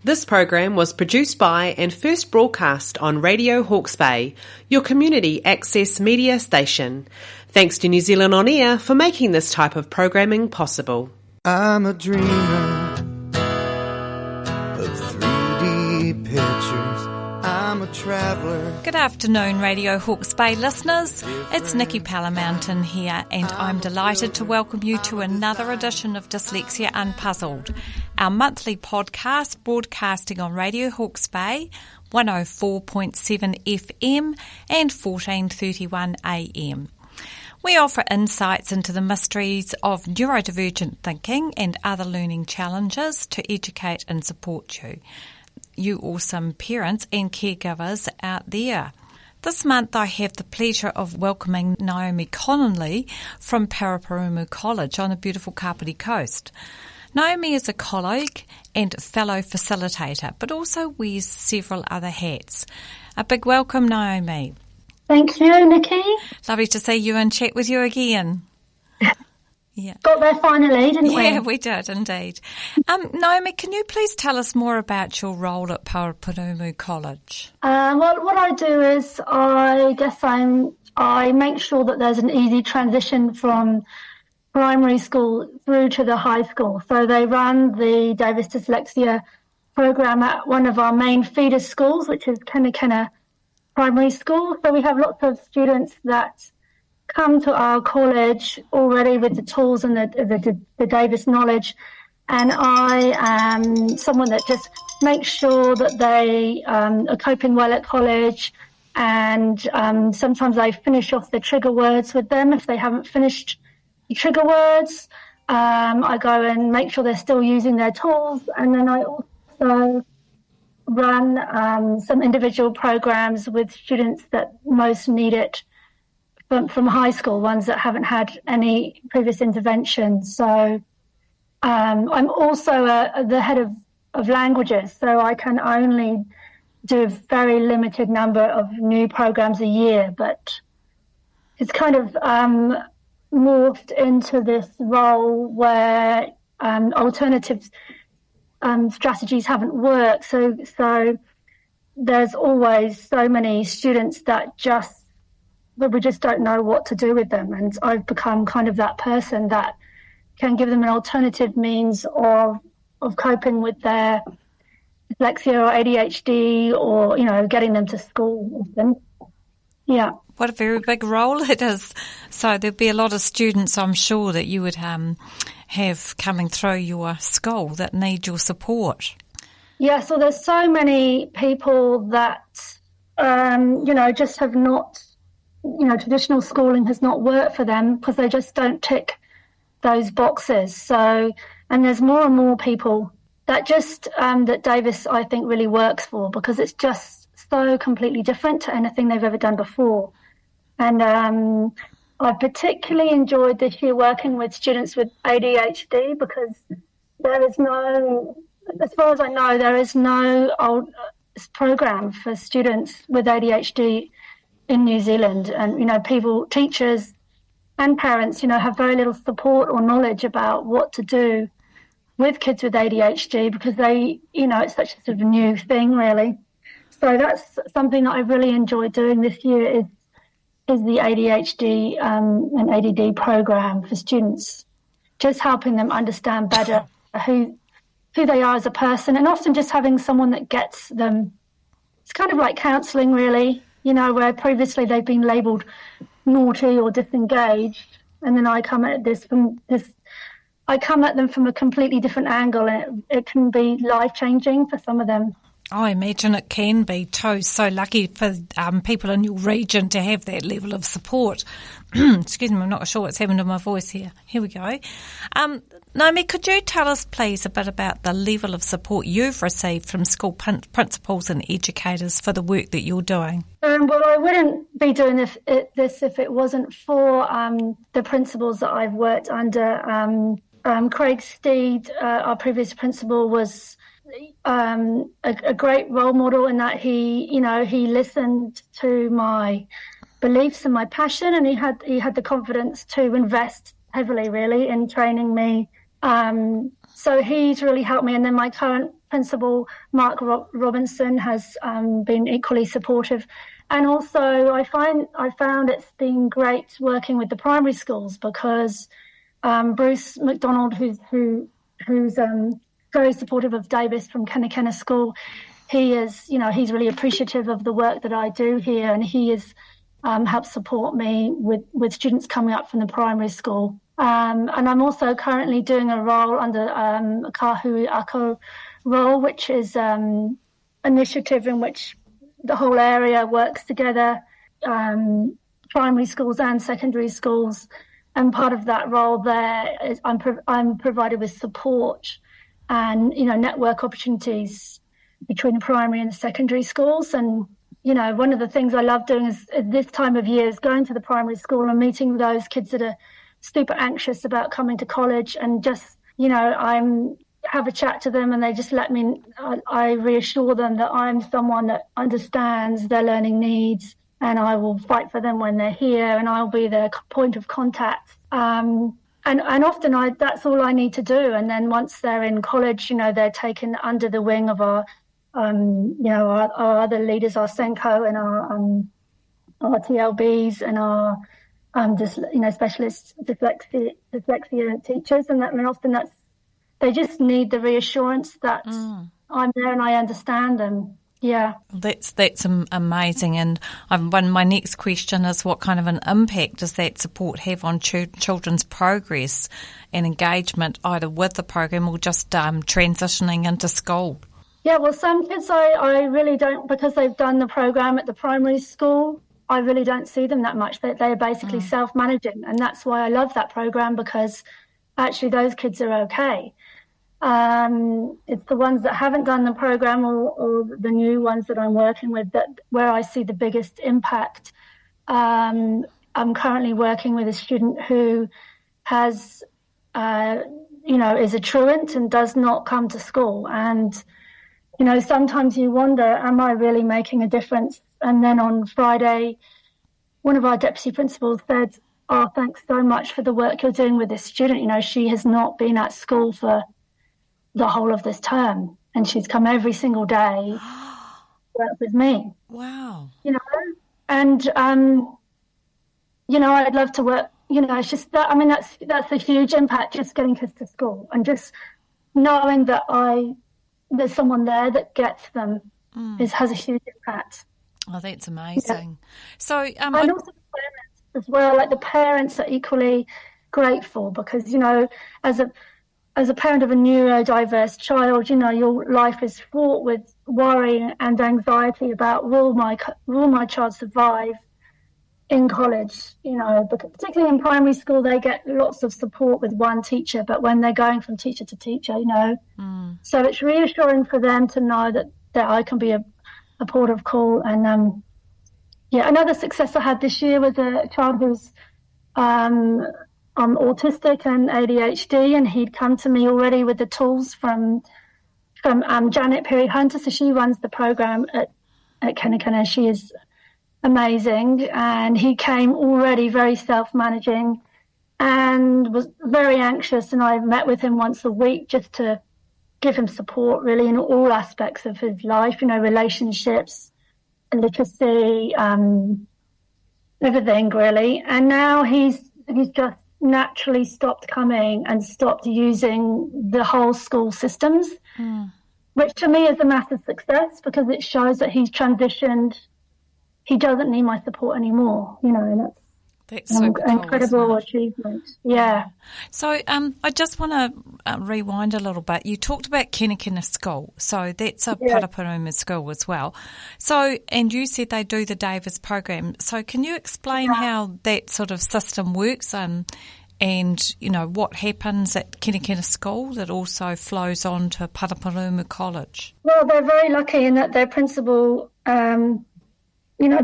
This program was produced by and first broadcast on Radio Hawke's Bay, your community access media station. Thanks to New Zealand On Air for making this type of programming possible. I'm a dreamer of 3D pictures. I'm a traveller. Good afternoon, Radio Hawke's Bay listeners. It's Nikki Mountain here, and I'm delighted to welcome you to another edition of Dyslexia Unpuzzled, our monthly podcast broadcasting on Radio Hawke's Bay, 104.7 FM and 1431 AM. We offer insights into the mysteries of neurodivergent thinking and other learning challenges to educate and support you awesome parents and caregivers out there. This month I have the pleasure of welcoming Naomi Connolly from Paraparaumu College on the beautiful Kapiti Coast. Naomi is a colleague and fellow facilitator, but also wears several other hats. A big welcome, Naomi. Thank you, Nikki. Lovely to see you and chat with you again. Yeah. Got there finally, didn't we? Yeah, we did indeed. Naomi, can you please tell us more about your role at Paraparaumu College? Well, what I do is I make sure that there's an easy transition from primary school through to the high school. So they run the Davis Dyslexia program at one of our main feeder schools, which is Kenna Primary School. So we have lots of students that come to our college already with the tools and the Davis knowledge, and I am someone that just makes sure that they are coping well at college, and sometimes I finish off the trigger words with them if they haven't finished the trigger words. I go and make sure they're still using their tools, and then I also run some individual programs with students that most need it from high school, ones that haven't had any previous intervention. So I'm also the head of languages, so I can only do a very limited number of new programs a year, but it's kind of morphed into this role where alternatives strategies haven't worked. So there's always so many students that we just don't know what to do with them. And I've become kind of that person that can give them an alternative means of coping with their dyslexia or ADHD, or, getting them to school with them. Yeah. What a very big role it is. So there'll be a lot of students, I'm sure, that you would have coming through your school that need your support. Yeah, so there's so many people that, just have not, traditional schooling has not worked for them because they just don't tick those boxes. So, and there's more and more people that just, that Davis, I think, really works for, because it's just so completely different to anything they've ever done before. And I particularly enjoyed this year working with students with ADHD, because there is no, as far as I know, there is no program for students with ADHD in New Zealand. And, teachers and parents, have very little support or knowledge about what to do with kids with ADHD, because they, it's such a sort of new thing, really. So that's something that I really enjoyed doing this year is the ADHD and ADD program for students, just helping them understand better who they are as a person, and often just having someone that gets them. It's kind of like counselling, really, where previously they've been labelled naughty or disengaged, and then I come at them from a completely different angle, and it can be life-changing for some of them. I imagine it can be too. So lucky for people in your region to have that level of support. Excuse me, I'm not sure what's happened to my voice here. Here we go. Naomi, could you tell us, please, a bit about the level of support you've received from school principals and educators for the work that you're doing? Well, I wouldn't be doing this if it wasn't for the principals that I've worked under. Craig Steed, our previous principal, was a great role model in that he listened to my beliefs and my passion, and he had the confidence to invest heavily, really, in training me So he's really helped me. And then my current principal, Mark Robinson, has been equally supportive. And also I found it's been great working with the primary schools because Bruce McDonald, who's very supportive of Davis from Kenna School, he is, he's really appreciative of the work that I do here, and he has helped support me with students coming up from the primary school. And I'm also currently doing a role under a Kahui Ako role, which is initiative in which the whole area works together, primary schools and secondary schools. And part of that role there is I'm provided with support and, network opportunities between the primary and the secondary schools. And, one of the things I love doing is this time of year is going to the primary school and meeting those kids that are super anxious about coming to college, and just, have a chat to them, and they just let me, I reassure them that I'm someone that understands their learning needs, and I will fight for them when they're here, and I'll be their point of contact. And often that's all I need to do. And then once they're in college, they're taken under the wing of our other leaders, our Senko and our TLBs and our specialist dyslexia teachers, and often they just need the reassurance that I'm there and I understand them. Yeah, that's amazing. And my next question is, what kind of an impact does that support have on children's progress and engagement, either with the program or just transitioning into school? Yeah, well, some kids I really don't, because they've done the program at the primary school, I really don't see them that much. They're basically self-managing, and that's why I love that program, because actually those kids are okay. It's the ones that haven't done the program or the new ones that I'm working with where I see the biggest impact. I'm currently working with a student who has, is a truant and does not come to school. And, sometimes you wonder, am I really making a difference? And then on Friday, one of our deputy principals said, "Oh, thanks so much for the work you're doing with this student. She has not been at school for the whole of this term, and she's come every single day to work with me." Wow. And I'd love to work. It's just that. That's a huge impact. Just getting kids to school and just knowing that there's someone there that gets them has a huge impact. Oh, that's amazing. Yeah. So, and also the parents as well. Like, the parents are equally grateful because as a parent of a neurodiverse child, your life is fraught with worry and anxiety about will my child survive in college? Because particularly in primary school, they get lots of support with one teacher, but when they're going from teacher to teacher, so it's reassuring for them to know that I can be a port of call. And another success I had this year was a child who's autistic and ADHD, and he'd come to me already with the tools from Janet Perry-Hunter. So she runs the program at Kenna. She is amazing, and he came already very self-managing and was very anxious, and I met with him once a week just to give him support really in all aspects of his life, relationships, literacy, everything really. And now he's just naturally stopped coming and stopped using the whole school systems, which to me is a massive success because it shows that he's transitioned. He doesn't need my support anymore, and that's an incredible achievement. Yeah. So I just want to rewind a little bit. You talked about Kenna School, so that's a Paraparaumu school as well. So, and you said they do the Davis program. So can you explain how that sort of system works and what happens at Kenna School that also flows on to Paraparaumu College? Well, they're very lucky in that their principal,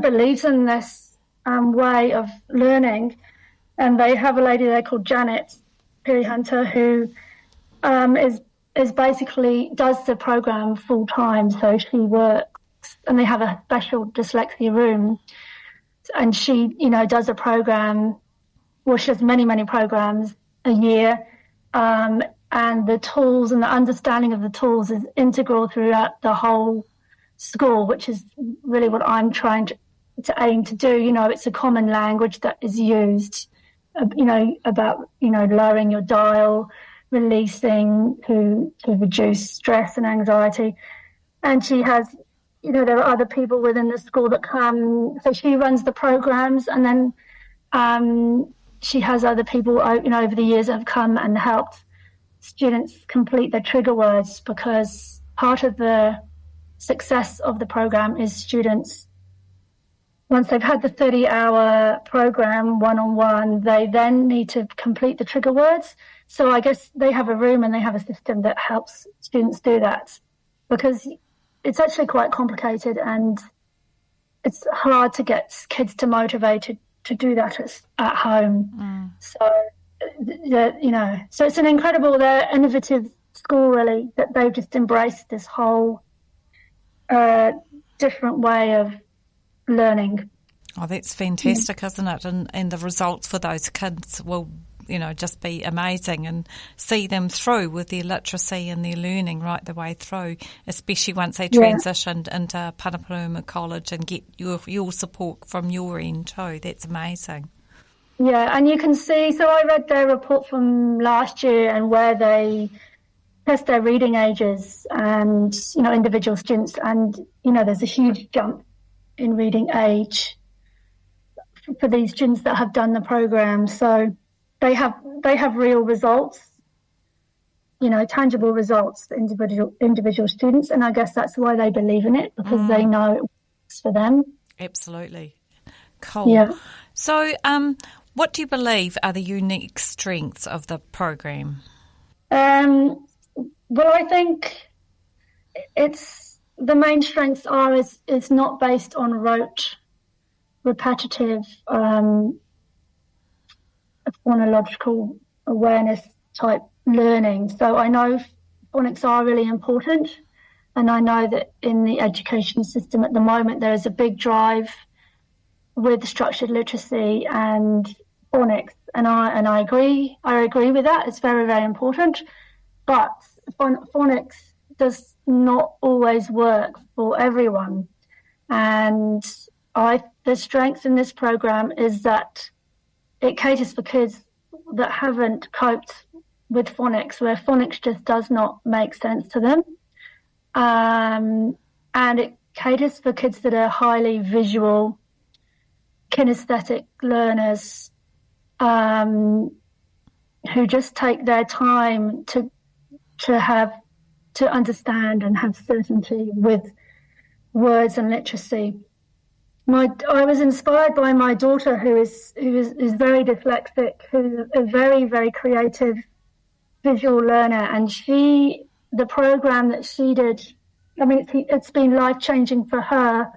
believes in this way of learning, and they have a lady there called Janet Perry-Hunter who is basically does the program full time. So she works, and they have a special dyslexia room, and she does a program. Well, she does many programs a year and the tools and the understanding of the tools is integral throughout the whole school, which is really what I'm trying to aim to do. It's a common language that is used, about, lowering your dial, releasing to reduce stress and anxiety. And she has, there are other people within the school that come, so she runs the programs, and then she has other people, over the years that have come and helped students complete their trigger words, because part of the success of the program is students, once they've had the 30-hour program one-on-one, they then need to complete the trigger words. So I guess they have a room and they have a system that helps students do that, because it's actually quite complicated and it's hard to get kids to motivate to do that at home. So, so it's an incredible, they're innovative school, really, that they've just embraced this whole different way of learning. Oh, that's fantastic, isn't it? And the results for those kids will, just be amazing, and see them through with their literacy and their learning right the way through, especially once they transitioned into Paraparaumu College and get your support from your end too. That's amazing. Yeah, and you can see, so I read their report from last year, and where they test their reading ages and, individual students, and, there's a huge jump in reading age for these students that have done the program. So they have real results, tangible results for individual students, and I guess that's why they believe in it, because they know it works for them. Absolutely. Cool. Yeah. So what do you believe are the unique strengths of the program? Well, I think the main strengths are it's not based on rote, repetitive, phonological awareness type learning. So I know phonics are really important, and I know that in the education system at the moment there is a big drive with structured literacy and phonics, and I agree with that. It's very, very important, but phonics does not always work for everyone. And the strength in this program is that it caters for kids that haven't coped with phonics, where phonics just does not make sense to them. And it caters for kids that are highly visual, kinesthetic learners, who just take their time to understand and have certainty with words and literacy. I was inspired by my daughter, who is very dyslexic, who's a very, very creative visual learner, and the program that she did, it's been life-changing for her,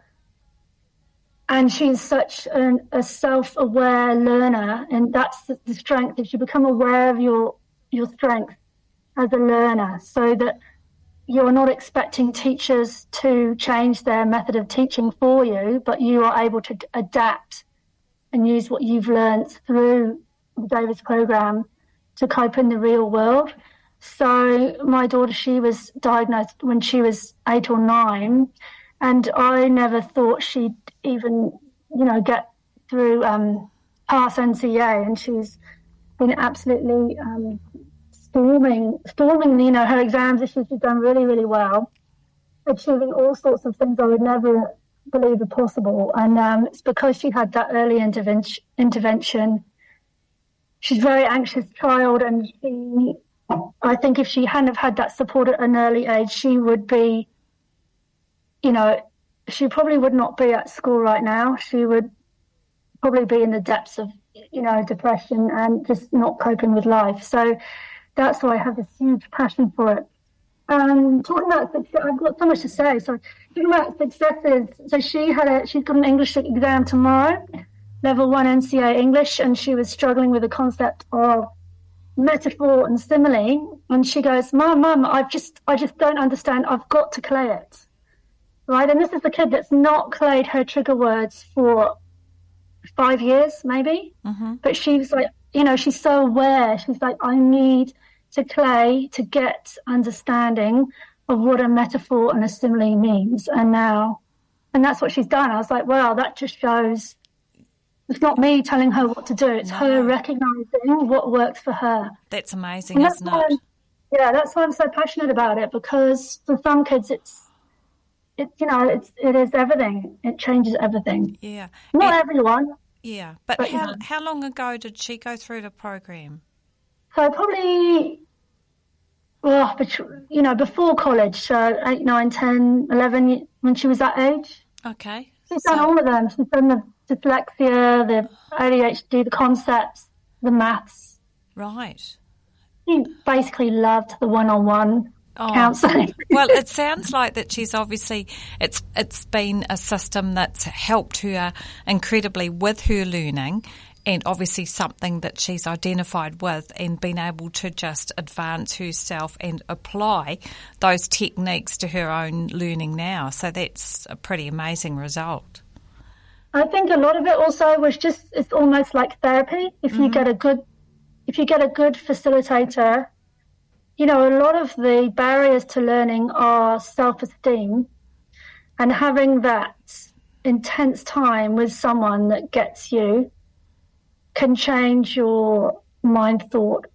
and she's such a self-aware learner, and that's the strength. If you become aware of your strength as a learner, so that you're not expecting teachers to change their method of teaching for you, but you are able to adapt and use what you've learned through the Davis program to cope in the real world. So my daughter, she was diagnosed when she was 8 or 9, and I never thought she'd even, get through pass NCA, and she's been absolutely storming, her exams. She's done really, really well, achieving all sorts of things I would never believe are possible. And it's because she had that early intervention. She's a very anxious child, and I think if she hadn't have had that support at an early age, she would be, she probably would not be at school right now. She would probably be in the depths of, depression and just not coping with life. So that's why I have this huge passion for it. Talking about success, I've got so much to say. So talking about successes, so she's got an English exam tomorrow, level 1 NCA English, and she was struggling with the concept of metaphor and simile. And she goes, Mum, I just don't understand. I've got to clay it. Right? And this is the kid that's not clayed her trigger words for 5 years, maybe. Mm-hmm. But she's like, she's so aware. She's like, I need to clay to get understanding of what a metaphor and a simile means. And that's what she's done. I was like, wow, that just shows it's not me telling her what to do. It's her recognising what works for her. That's amazing, isn't it? Yeah, that's why I'm so passionate about it, because for some kids it is everything. It changes everything. Yeah. Not everyone. Yeah. But how long ago did she go through the program? So probably, before college, so 8, 9, 10, 11, when she was that age. Okay. She's done all of them. She's done the dyslexia, the ADHD, the concepts, the maths. Right. She basically loved the one-on-one counselling. Well, it sounds like that she's obviously, it's been a system that's helped her incredibly with her learning, and obviously something that she's identified with and been able to just advance herself and apply those techniques to her own learning now. So that's a pretty amazing result. I think a lot of it also was it's almost like therapy. If you get a good facilitator, a lot of the barriers to learning are self-esteem, and having that intense time with someone that gets you can change your mind thought,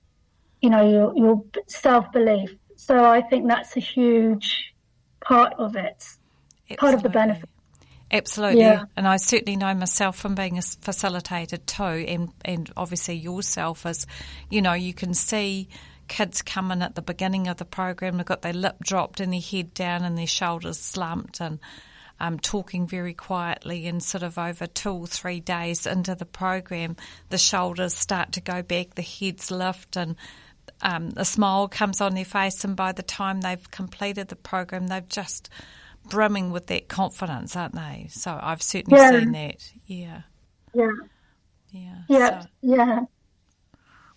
your self-belief. So I think that's a huge part of it, Absolutely. Part of the benefit. Absolutely. Yeah. And I certainly know myself from being a facilitator too, and obviously yourself as, you can see kids come in at the beginning of the program, they've got their lip dropped and their head down and their shoulders slumped and talking very quietly, and sort of over 2 or 3 days into the program, the shoulders start to go back, the heads lift, and a smile comes on their face, and by the time they've completed the program, they've just brimming with that confidence, aren't they? So I've certainly seen that. Yeah. Yeah. Yeah. Yeah. So, yeah.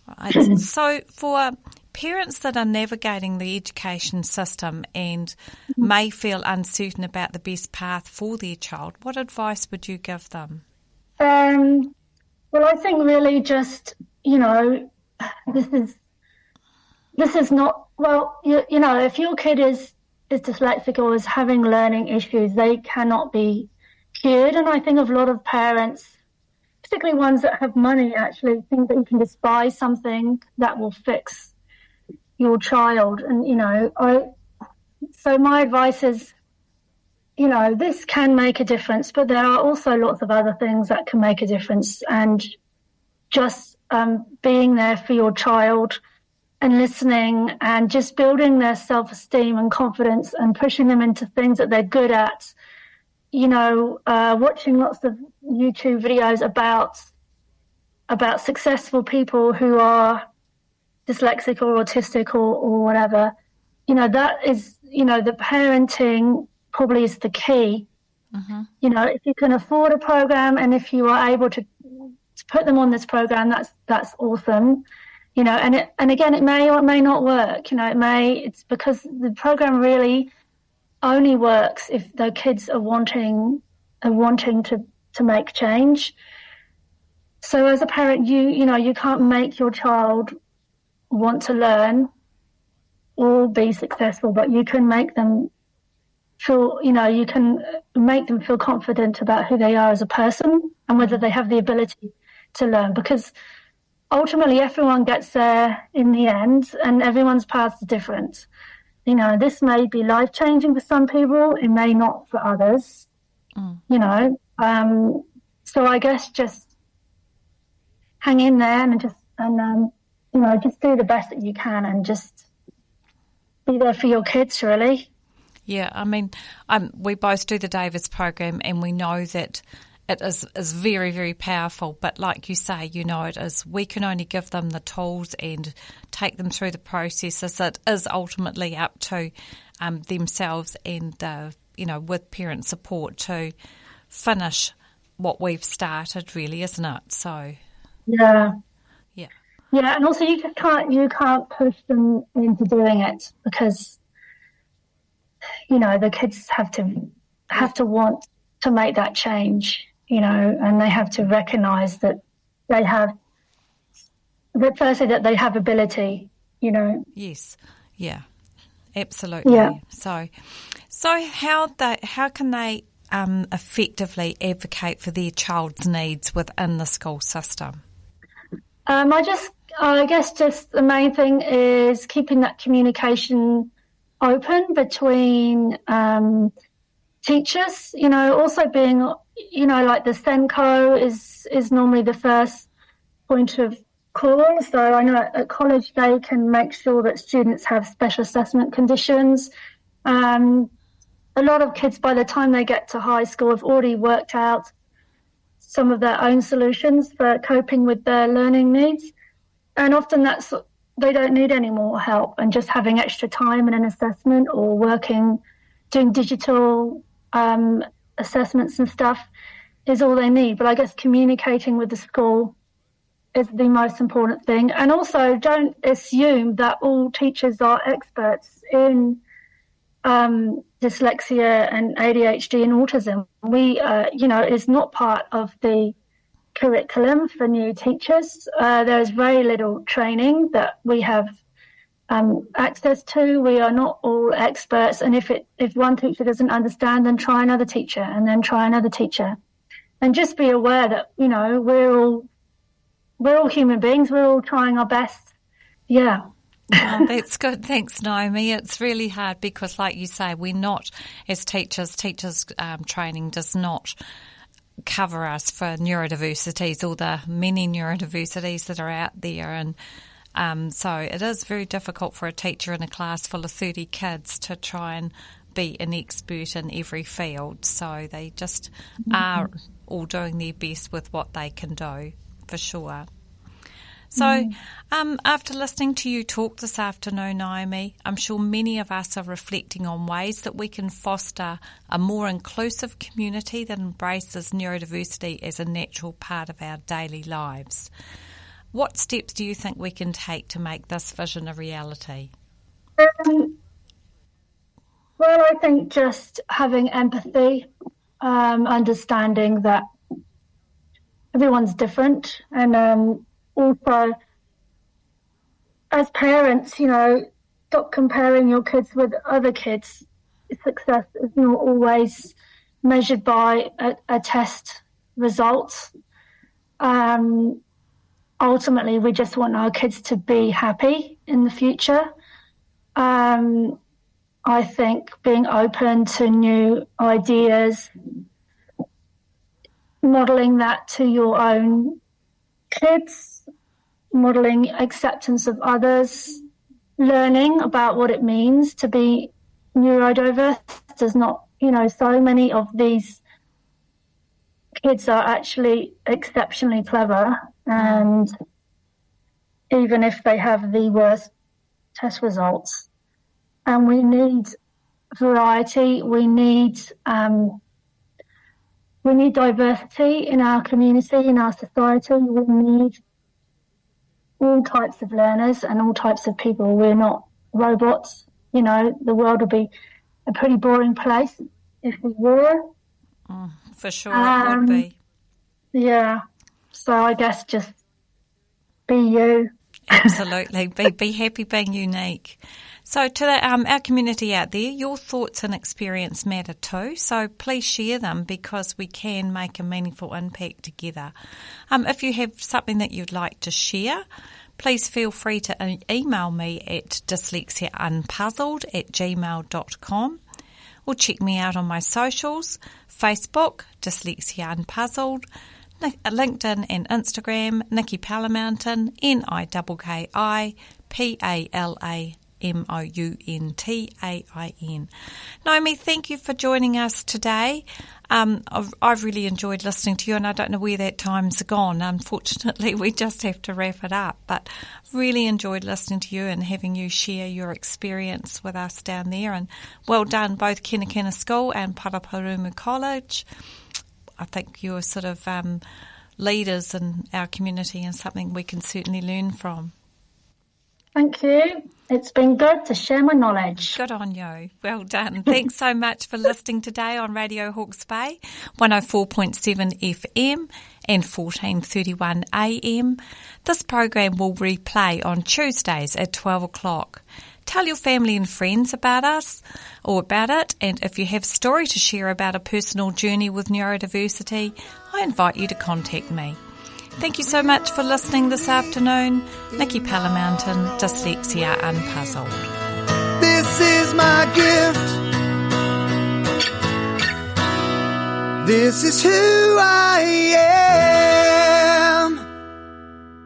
Right. So for parents that are navigating the education system and may feel uncertain about the best path for their child, what advice would you give them? Well, I think really just, this is not, well, if your kid is dyslexic or is having learning issues, they cannot be cured. And I think of a lot of parents, particularly ones that have money, actually think that you can just buy something that will fix your child. And, so my advice is, this can make a difference, but there are also lots of other things that can make a difference. And just being there for your child and listening and just building their self-esteem and confidence and pushing them into things that they're good at. Watching lots of YouTube videos about successful people who are dyslexic or autistic or whatever, that is, the parenting probably is the key. Mm-hmm. If you can afford a program and if you are able to put them on this program, that's awesome. And again, it may or it may not work. It's because the program really only works if the kids are wanting to make change. So as a parent, you can't make your child want to learn or be successful, but you can make them feel, you can make them feel confident about who they are as a person and whether they have the ability to learn, because ultimately everyone gets there in the end and everyone's paths are different. This may be life-changing for some people, it may not for others, so I guess just hang in there and just do the best that you can and just be there for your kids, really. Yeah, I mean, we both do the Davis program and we know that it is very, very powerful. But like you say, it is, we can only give them the tools and take them through the processes. It is ultimately up to themselves and, with parent support to finish what we've started, really, isn't it? So, yeah. Yeah, and also you can't push them into doing it because, the kids have to want to make that change. And they have to recognise that they have ability, you know. Yes, yeah, absolutely. Yeah. So how can they effectively advocate for their child's needs within the school system? I guess just the main thing is keeping that communication open between teachers, you know, also being, you know, like the SENCO is normally the first point of call. So I know at college they can make sure that students have special assessment conditions. A lot of kids, by the time they get to high school, have already worked out some of their own solutions for coping with their learning needs. And often they don't need any more help, and just having extra time in an assessment or doing digital assessments and stuff is all they need. But I guess communicating with the school is the most important thing. And also don't assume that all teachers are experts in dyslexia and ADHD and autism. It's not part of the curriculum for new teachers. There's very little training that we have access to. We are not all experts, and if one teacher doesn't understand, then try another teacher, and then try another teacher, and just be aware that, you know, we're all human beings. We're all trying our best. Yeah. Oh, that's good. Thanks, Naomi. It's really hard because, like you say, we're not, as teachers training does not cover us for neurodiversities, all the many neurodiversities that are out there. And so it is very difficult for a teacher in a class full of 30 kids to try and be an expert in every field. So they just are all doing their best with what they can do, for sure. So after listening to you talk this afternoon, Naomi, I'm sure many of us are reflecting on ways that we can foster a more inclusive community that embraces neurodiversity as a natural part of our daily lives. What steps do you think we can take to make this vision a reality? Well, I think just having empathy, understanding that everyone's different, and also, as parents, you know, stop comparing your kids with other kids. Success is not always measured by a test result. Ultimately, we just want our kids to be happy in the future. I think being open to new ideas, modelling that to your own kids, modelling acceptance of others, learning about what it means to be neurodiverse. Does not, you know, so many of these kids are actually exceptionally clever, and even if they have the worst test results. And we need variety, we need diversity in our community, in our society. We need all types of learners and all types of people. We're not robots. You know, the world would be a pretty boring place if we were. For sure it would be. Yeah. So I guess just be you. Absolutely. Be happy being unique. So to our community out there, your thoughts and experience matter too. So please share them because we can make a meaningful impact together. If you have something that you'd like to share, please feel free to email me at dyslexiaunpuzzled@gmail.com or check me out on my socials, Facebook, Dyslexia Unpuzzled, LinkedIn and Instagram, Nikki Palamountain, NIKKIPALAMOUNTAIN. Naomi, thank you for joining us today. I've really enjoyed listening to you, and I don't know where that time's gone. Unfortunately, we just have to wrap it up, but really enjoyed listening to you and having you share your experience with us down there. And well done, both Kenakena School and Paraparaumu College. I think you're sort of leaders in our community and something we can certainly learn from. Thank you. It's been good to share my knowledge. Good on you. Well done. Thanks so much for listening today on Radio Hawke's Bay, 104.7 FM and 14:31 a.m. This program will replay on Tuesdays at 12 o'clock. Tell your family and friends about us or about it, and if you have a story to share about a personal journey with neurodiversity, I invite you to contact me. Thank you so much for listening this afternoon. Nikki Palamountain, Dyslexia Unpuzzled. This is my gift. This is who I am.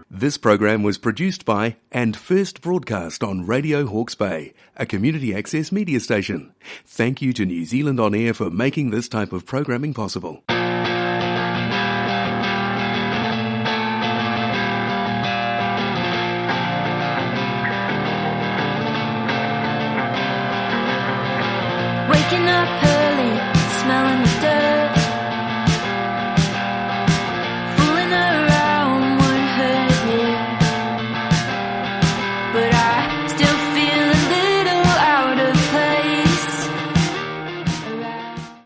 This program was produced by and first broadcast on Radio Hawke's Bay, a community access media station. Thank you to New Zealand On Air for making this type of programming possible.